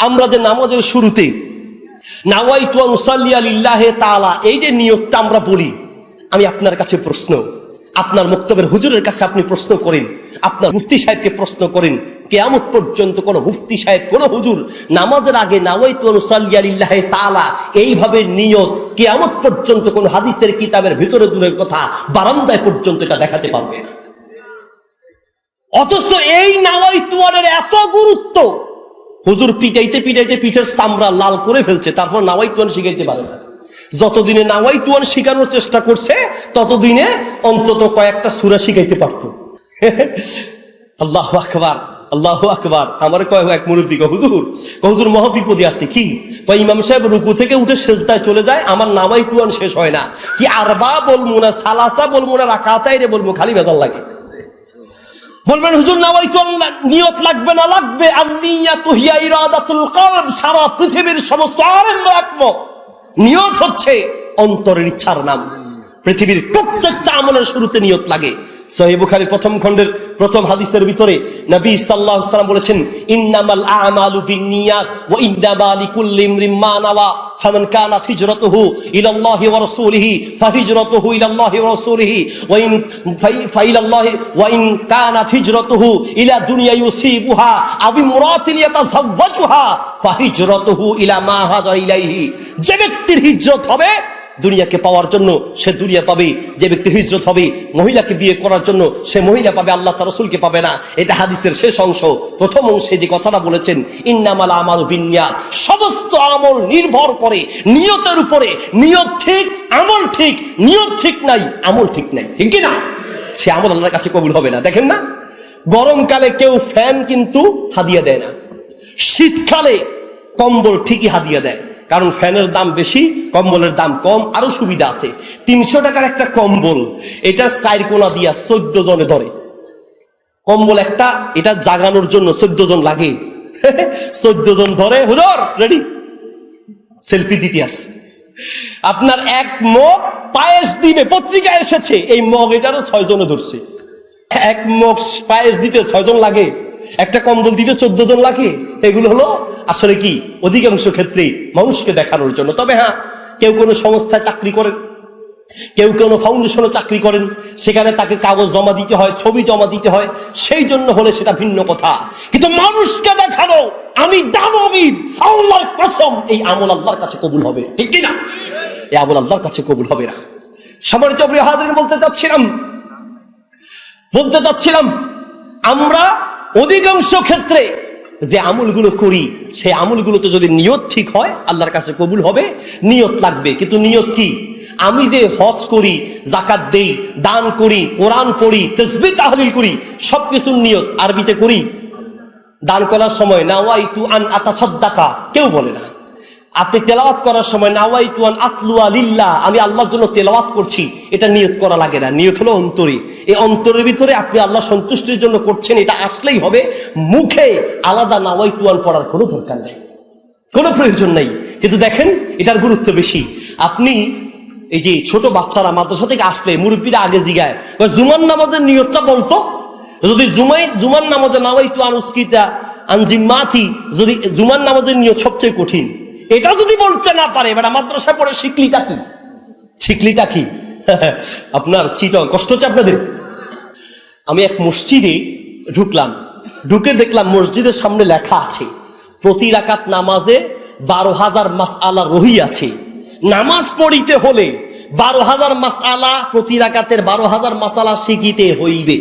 আমরা যে নামাজের শুরুতে নাওয়াইতু আন উসাল্লি লিল্লাহি তাআলা এই যে নিয়তটা আমরা বলি, আমি আপনার কাছে প্রশ্ন, আপনার মুক্তবের হুজুরের কাছে আপনি প্রশ্ন করেন, আপনার মুফতি সাহেবকে প্রশ্ন করেন, কিয়ামত পর্যন্ত কোন মুফতি সাহেব কোন হুজুর নামাজের আগে নাওয়াইতু আন উসাল্লি লিল্লাহি তাআলা এইভাবে নিয়ত কিয়ামত পর্যন্ত কোন হাদিসের কিতাবের ভিতরে দূরের কথা বারান্দায় পর্যন্ত এটা দেখাতে পারবে না। অথচ এই নাওয়াইতু আনের এত গুরুত্ব, হুজুর পিটাইতে পিটাইতে পিঠের চামড়া লাল করে ফেলছে, তারপর নাওয়াইতু আন শিখাইতে পারে না। যতদিনে নাওয়াইতু আন শিখানোর চেষ্টা করছে ততদিনে অন্তত কয়েকটা সূরা শিখাইতে পারত। আল্লাহু আকবার, আল্লাহু আকবার। আমার কয় এক মুরব্বী হুজুর মহা বিপদে আছে। কি কয়, ইমাম সাহেব রুকু থেকে উঠে সিজদায় চলে যায়, আমার নাওয়াইতু আন শেষ হয় না। কি আরবা বলবো না, সালাসা বলবো না, রাকাতাই রে বলবো, খালি বেজাল লাগে। বলবেন হুজুর নাওয়াইতু নিয়ত লাগবে না? লাগবে। আর নিয়াতু হিয়া ইরাদাতুল কলব। সারা পৃথিবীর সমস্ত আলেমরা একমত, নিয়ত হচ্ছে অন্তরের ইচ্ছার নাম। পৃথিবীর প্রত্যেকটা আমলের শুরুতে নিয়ত লাগে। সহিহ বুখারীর প্রথম খণ্ডের প্রথম হাদিসের ভিতরে নবী সাল্লাল্লাহু আলাইহি ওয়াসাল্লাম বলেছেন, ইন্নামাল আ'মালু বিন্নিয়াত ওয়া ইন্নামা লিকুল্লি ইমরিন মা নাওয়া ফামান কানাত হিজরাতুহু ইলাল্লাহি ওয়া রাসূলিহি ফাহিজরাতুহু ইলাল্লাহি ওয়া রাসূলিহি ওয়া ইন ফাইলাল্লাহি ওয়া ইন কানাত হিজরাতুহু ইলা দুনিয়া ইউসিবুহা আও ইমরাতিন ইয়াতাযাওয়াজুহা ফাহিজরাতুহু ইলা মা হাজারা ইলাইহি। যে ব্যক্তির হিজরত হবে দুনিয়াকে পাওয়ার জন্য সে দুনিয়া পাবে, যে ব্যক্তির হিজরত হবে মহিলাকে বিয়ে করার জন্য সে মহিলা পাবে, আল্লাহ তার রাসূলকে পাবে না। এটা হাদিসের শেষ অংশ। প্রথম অংশে যে কথাটা বলেছেন, ইন্নামাল আমালু বিন্নিয়াত, সমস্ত আমল নির্ভর করে নিয়তের উপরে। নিয়ত ঠিক, আমল ঠিক। নিয়ত ঠিক নাই, আমল ঠিক নাই, ঠিক কি না? সে আমল আল্লাহর কাছে কবুল হবে না। দেখেন না, গরমকালে কেউ ফ্যান কিন্তু হাদিয়া দেয় না, শীতকালে কম্বল ঠিকই হাদিয়া দেয়, কারণ ফ্যানের দাম বেশি, কম্বলের দাম কম। আরো সুবিধা আছে। 300 টাকার একটা কম্বল, এটা 4 কোনা দিয়া 14 জনে ধরে। কম্বল একটা, এটা জাগানোর জন্য 14 জন লাগে। 14 জন ধরে, হুজুর রেডি, সেলফি দিতে আসছে। আপনার এক মগ পায়েস দিবে, পত্রিকা এসেছে, এই মগ এটারও 6 জনে ধরছে। এক মগ পায়েস দিতে 6 জন লাগে, একটা কম্বল দিতে 14 জন লাগে। এগুলো হলো আসলে কি অধিকাংশ ক্ষেত্রে মানুষকে দেখানোর জন্য। তবে হ্যাঁ, কেউ কোনো সংস্থায় চাকরি করেন, কেউ কোনো ফাউন্ডেশনে চাকরি করেন, সেখানে তাকে কাগজ জমা দিতে হয়, ছবি জমা দিতে হয়, সেই জন্য হলে সেটা ভিন্ন কথা। কিন্তু মানুষকে দেখানো আমি দানবীর, আল্লাহর কসম, এই আমল আল্লাহর কাছে কবুল হবে, ঠিক কি না? এই আমল আল্লাহর কাছে কবুল হবে না। সম্মানিত প্রিয় হাজিরিন, বলতে চাচ্ছিলাম আমরা অধিকাংশ ক্ষেত্রে যে আমলগুলো করি, সেই আমলগুলোতে যদি নিয়ত ঠিক হয় আল্লাহর কাছে কবুল হবে। নিয়ত লাগবে, কিন্তু নিয়ত কি? আমি যে হজ করি, যাকাত দেই, দান করি, কোরআন পড়ি, তাসবিহ তাহলিল করি, সবকিছুর নিয়ত আরবিতে করি। দান করার সময় নাওয়াইতু আন আতাসাদ্দাকা কেউ বলে না। আপনি তেলাওয়াত করার সময় নাওয়াইতু আন আতলুয়া লিল্লাহ, আমি আল্লাহর জন্য তেলাওয়াত করছি, এটা নিয়ত করা লাগে না। নিয়ত হলো অন্তরে। এই অন্তরের ভিতরে আপনি আল্লাহ সন্তুষ্টির জন্য করছেন, এটা আসলেই হবে। মুখে আলাদা নাওয়াইতু আন পড়ার কোনো দরকার নেই, কোনো প্রয়োজন নেই। কিন্তু দেখেন, এটার গুরুত্ব বেশি। আপনি এই যে ছোট বাচ্চারা মাদ্রাসা থেকে আসলে মুরব্বীরা আগে জিগায়, জুমার নামাজের নিয়তটা বলতো। যদি জুমার নামাজে নাওয়াইতু আন উসকিতা আন জিম্মাতি, যদি জুমার নামাজের নিয়ত সবচেয়ে কঠিন, এটা যদি বলতে না পারে, এবার মাদ্রাসায় পড়ে শিখলিটা কি আপনার চিটা কষ্ট হচ্ছে আপনাদের। আমি এক মসজিদে ঢুকলাম, ঢুকে দেখলাম মসজিদের সামনে লেখা আছে প্রতি রাকাত নামাজে 12,000 মাসআলা রহি আছে। নামাজ পড়িতে হলে 12,000 মাসআলা, প্রতি রাকাতের 12,000 মাসআলা শিখিতে হইবে।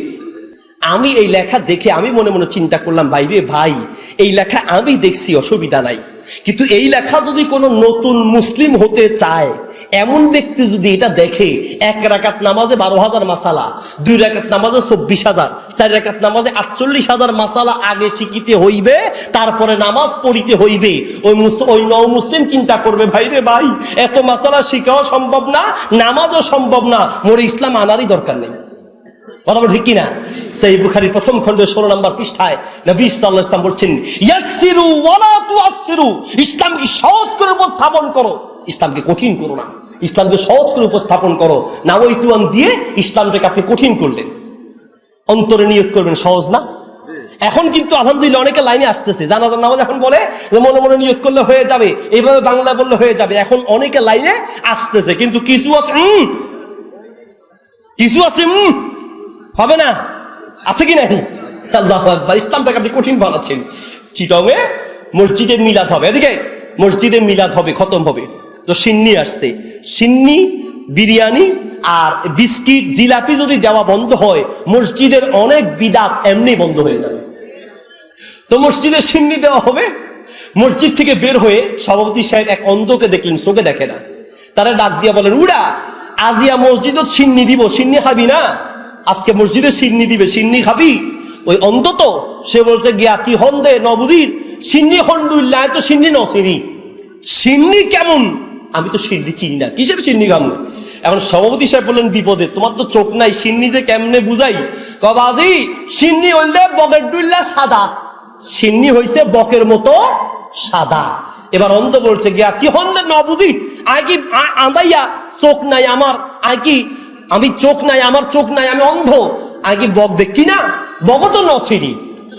আমি এই লেখা দেখে আমি মনে মনে চিন্তা করলাম, ভাই রে ভাই, এই লেখা আমি দেখছি, অসুবিধা নাই, কিন্তু এই লেখা যদি কোনো নতুন মুসলিম হতে চায়, এমন ব্যক্তি যদি এটা দেখে, 1 রাকাত নামাজে 12,000 মাসালা, 2 রাকাত নামাজে 24,000, 4 রাকাত নামাজে 48,000 মাসালা আগে শিখিতে হইবে, তারপরে নামাজ পড়িতে হইবে। ওই নও মুসলিম চিন্তা করবে, ভাই রে ভাই, এত মাসালা শিখাও সম্ভব না, নামাজও সম্ভব না, মোর ইসলাম আনারই দরকার নেই। কথা বল ঠিক কিনা? সেই বুখারীর প্রথম খণ্ডে 16 নম্বর পৃষ্ঠায় নবী সাল্লাল্লাহু আলাইহি ওয়াসাল্লাম বলছেন, ইয়াসসিরু ওয়ালা তুআসসিরু, ইসলামকে সহজ করে উপস্থাপন করো, ইসলামকে কঠিন করো না, ইসলামকে সহজ করে উপস্থাপন করো। নাওয়াইতু আন দিয়ে ইসলামটাকে আপনি কঠিন করলেন। অন্তরে নিয়ত করবেন, সহজ না? এখন কিন্তু আলহামদুলিল্লাহ অনেকে লাইনে আসতেছে, জানাজার নামাজ এখন বলে যে মনে মনে নিয়ত করলে হয়ে যাবে, এইভাবে বাংলা বললে হয়ে যাবে। এখন অনেকে লাইনে আসতেছে, কিন্তু কিছু আছে কিছু আছে হবে না, আছে কি নাই? আল্লাহু আকবার। ইসলামটাকে আপনি কঠিন বানাচ্ছেন। চিটংয়ে মসজিদে মিলাদ হবে, এদিকে মসজিদে মিলাদ হবে, খতম হবে, তো সিন্নি আসছে, সিন্নি বিরিয়ানি আর বিস্কিট জিলাপি যদি দেওয়া বন্ধ হয়, মসজিদের অনেক বিদাত এমনি বন্ধ হয়ে যাবে। তো মসজিদে সিন্নি দেওয়া হবে। মসজিদ থেকে বের হয়ে সভাপতি সাহেব এক অন্ধকে দেখলেন, চোখে দেখে না, তারা ডাক দিয়া বলেন, উড়া আজিয়া মসজিদত সিন্নি দিব, সিন্নি খাবি না? আজকে মসজিদে সিন্নি দিবে, সিন্নি খাবি? ওই অন্ধ তো, সে বলছে গিয়া কি হন দে নবুজির সিন্নি হন্ডুল্লাহ, তো সিন্নি নসিনি, সিন্নি কেমন? আমি তো সিন্নি চিনি না, কিসের সিন্নি খাবো? এখন সভাপতি সাহেব বললেন, বিপদে, তোমার তো চোখ নাই, সিন্নি যে কেমনে বুঝাই? কবাজি সিন্নি হইলে বকের ডুল্লা সাদা, সিন্নি হইছে বকের মতো সাদা। এবার অন্ধ বলছে গিয়া কি হন দে নবুজি, আই কি আমাইয়া চোখ নাই আমার, আই কি আমি চোখ নাই, আমার চোখ নাই, আমি অন্ধ, আই কি বক দেখি না? বক তো নসিনি,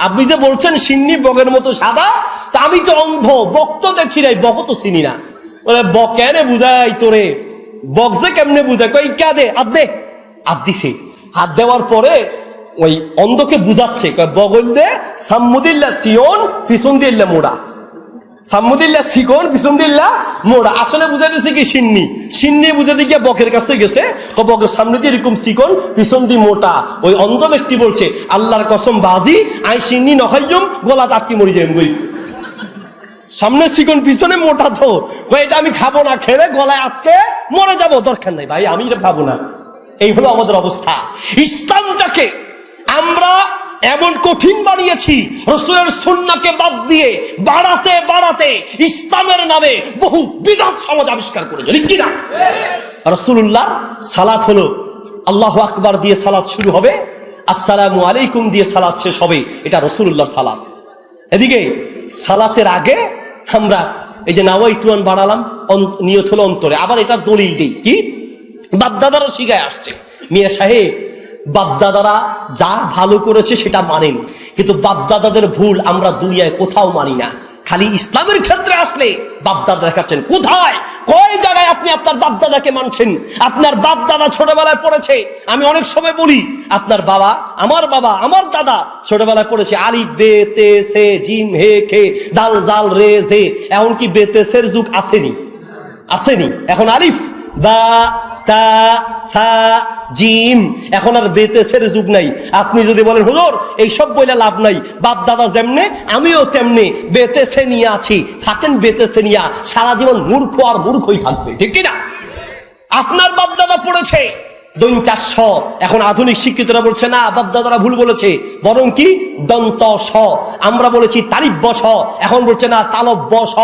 আপনি যে বলছেন সিন্নি বকের মতো সাদা, তা আমি তো অন্ধ, বক তো দেখি নাই, বক তো চিনি না। বলে বক কেনে বুঝাই তোরে, বক যে কেমনে বুঝায়? কই কে দে, হাত দে। হাত দিছে, হাত দেওয়ার পরে ওই অন্ধকে বুঝাচ্ছে, বগল দে সাম্মুদিল্লা সিয়ন পিছন দিল্লা মোড়া, সাম্মুদিল্লা সিকন পিছন দিল্লা মোড়া। আসলে বুঝাইতেছে কি সিন্নি, সিন্নি বুঝাতে গিয়ে বকের কাছে গেছে, বকের সামনে দিয়ে এরকম সিকন পিছন দিয়ে মোটা। ওই অন্ধ ব্যক্তি বলছে, আল্লাহর কসম বাজি আই সিন্নি নখাইম গলা আটকে মরি যাই, বই সামনে চিকন পিছনে মোটা, তো এটা আমি খাবো না, খেলে গলায় আটকে মরে যাবো, দরকার নাই ভাই, আমি এটা খাবো না। এই হলো আমাদের অবস্থা। ইসলামটাকে আমরা এমন কঠিন বানিয়েছি, রাসূলের সুন্নাহকে বাদ দিয়ে বাড়াতে বাড়াতে ইসলামের নামে বহু বিদআত সমাজ আবিষ্কার করেছে, ঠিক কিনা? রাসূলুল্লাহ সালাত হলো আল্লাহু আকবার দিয়ে সালাত শুরু হবে, আসসালামু আলাইকুম দিয়ে সালাত শেষ হবে, এটা রাসূলুল্লাহর সালাত। এদিকে সালাতের আগে আমরা এই যে নাওয়াইতুয়ান বাড়ালাম, নিয়ত হলো অন্তরে। আবার এটার দলিল দিই, কি বাপদাদারা শিখায় আসছে, মিয়া সাহেব বাপদাদারা যা ভালো করেছে সেটা মানেন, কিন্তু বাপদাদাদের ভুল আমরা দুনিয়ায় কোথাও মানি না। খালি ইসলামের ক্ষেত্রে আসলে বাপদাদা দেখাচ্ছেন, কোথায় কয় জায়গায় আপনি আপনার বাপদাদাকে মানছেন? আপনার বাপদাদা ছোটবেলায় পড়েছে, আমি অনেক সময় বলি, আপনার বাবা আমার দাদা ছোটবেলায় পড়েছে আলিফ বে তে সে জিম হে খে দাল জাল রে জে, এমনকি বেতেসের যুগ আসেনি, আসেনি। এখন আলিফ বা তা সা জিম, এখন আর বেতেসের যুগ নাই। আপনি যদি বলেন হুজুর এইসব বইলে লাভ নাই, বাপ দাদা যেমনে আমিও তেমনি বেতেসে নিয়ে আছি, থাকেন বেতেসে নিয়া, সারা জীবন মূর্খ আর মূর্খই থাকবে, ঠিক কিনা? আপনার বাপ দাদা পড়েছে দন্তাস স, এখন আধুনিক শিক্ষিতরা বলছে না, বাপ দাদারা ভুল বলেছে, বরং কি দন্ত স, আমরা বলেছি তালিব্য স, এখন বলছে না তালব্য স।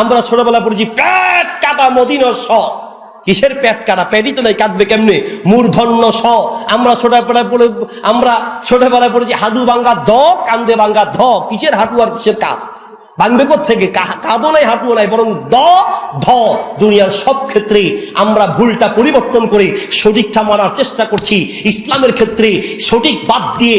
আমরা ছোটবেলা পড়েছি পেট কাটা মদিন স, কিসের পেট কাটা? পেটই তো নাই, কাটবে কেমনে? মূর্ধন্য স। আমরা ছোটবেলায় পড়েছি হাডু ভাঙ্গা দ, কান্দে ভাঙ্গা ধ, কিসের হাঁটু আর কিসের কাঁধ? ভাঙবে কোত্থেকে? কাঁদও নাই হাঁটুও নাই, বরং দ ধ। দুনিয়ার সব ক্ষেত্রে আমরা ভুলটা পরিবর্তন করে সঠিকটা মানার চেষ্টা করছি। ইসলামের ক্ষেত্রে সঠিক বাদ দিয়ে,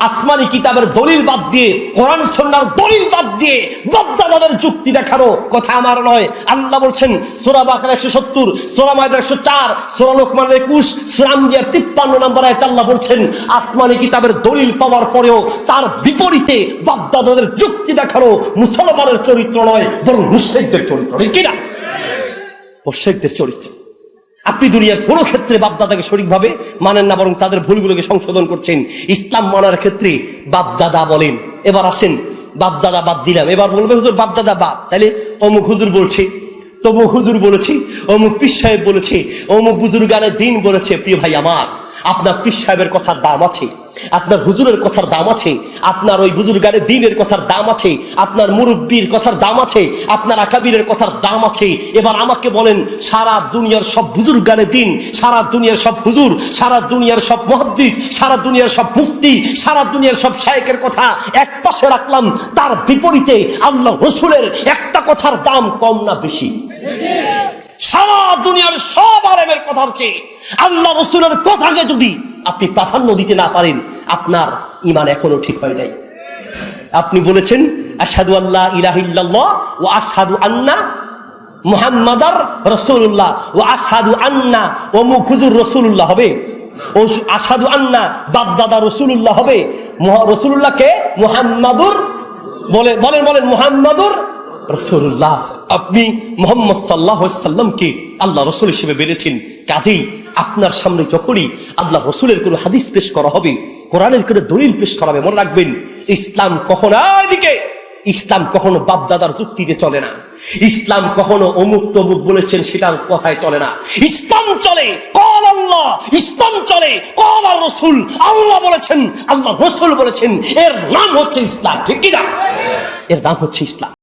আসমানি কিতাবের দলিল বাদ দিয়ে, কোরআন সুন্নাহর দলিল বাদ দিয়ে বাপ-দাদাদের যুক্তি দেখানো কথা আমার নয়। আল্লাহ বলছেন সূরা বাকারা 170, সূরা মায়দা 104, সূরা লোকমান 21, সূরা আম্বিয়ার 53 নম্বর আয়াতে আল্লাহ বলছেন আসমানি কিতাবের দলিল পাওয়ার পরেও তার বিপরীতে বাপ-দাদাদের যুক্তি দেখানো মুসলমানের চরিত্র নয়, বরং মুশরিকদের চরিত্র, ঠিক কিনা? মুশরিকদের চরিত্র। আপনি দুনিয়ার কোনো ক্ষেত্রে বাপদাদাকে সঠিকভাবে মানেন না, বরং তাদের ভুলগুলোকে সংশোধন করছেন। ইসলাম মানার ক্ষেত্রে বাপদাদা বলেন। এবার আসেন, বাপদাদা বাদ দিলাম, এবার বলবে হুজুর বাপদাদা বাদ, তাহলে অমুক হুজুর বলছে, তমুক হুজুর বলেছে, অমুক পীর সাহেব বলেছে, অমুক বুজুর্গানের দিন বলেছে। প্রিয় ভাই আমার, আপনার পীর সাহেবের কথার দাম আছে, আপনার হুজুরের কথার দাম আছে, আপনার ওই বুজুর্গানের দিনের কথার দাম আছে, আপনার মুরব্বীর কথার দাম আছে, আপনার আকাবিরের কথার দাম আছে। এবার আমাকে বলেন, সারা দুনিয়ার সব বুজুর্গানের দিন, সারা দুনিয়ার সব হুজুর, সারা দুনিয়ার সব মুহাদ্দিস, সারা দুনিয়ার সব মুফতি, সারা দুনিয়ার সব শায়েখের কথা এক পাশে রাখলাম, তার বিপরীতে আল্লাহ রাসূলের একটা কথার দাম কম না বেশি? সারা দুনিয়ার সব আলেমের কথার চেয়ে আল্লাহ রাসূলের কথাকে যদি আপনি প্রাধান্য দিতে না পারেন, আপনার ঈমান এখনো ঠিক হয় নাই। আপনি বলেছেন আশহাদু আল্লা ইলাহা ইল্লাল্লাহ ওয়া আশহাদু আন্না মুহাম্মাদার রাসূলুল্লাহ ওয়া আশহাদু আন্না অমুক হুজুর রাসূলুল্লাহ হবে, ও আশহাদু আন্না বাপদাদা রাসূলুল্লাহ হবে। রাসূলুল্লাহ কে? মুহাম্মাদুর, বলেন বলেন বলেন, মুহাম্মাদুর রাসূলুল্লাহ। আপনি মুহাম্মদ সাল্লাল্লাহু আলাইহি সাল্লামকে আল্লাহ রাসূল হিসেবে মেনেছেন। কাজেই আপনার সামনে যখনই আল্লাহ রাসূলের কোনো হাদিস পেশ করা হবে, কোরআনের কোনো দলিল পেশ করা হবে, মনে রাখবেন ইসলাম কখনো এদিকে, ইসলাম কখনো বাপদাদার যুক্তিতে চলে না। ইসলাম কখনো অমুক তমুক বলেছেন সেটার কথায় চলে না। ইসলাম চলে কল আল্লাহ, ইসলাম চলে কল আর রাসূল। আল্লাহ বলেছেন, আল্লাহ রাসূল বলেছেন, এর নাম হচ্ছে ইসলাম। ঠিক কি না? এর নাম হচ্ছে ইসলাম।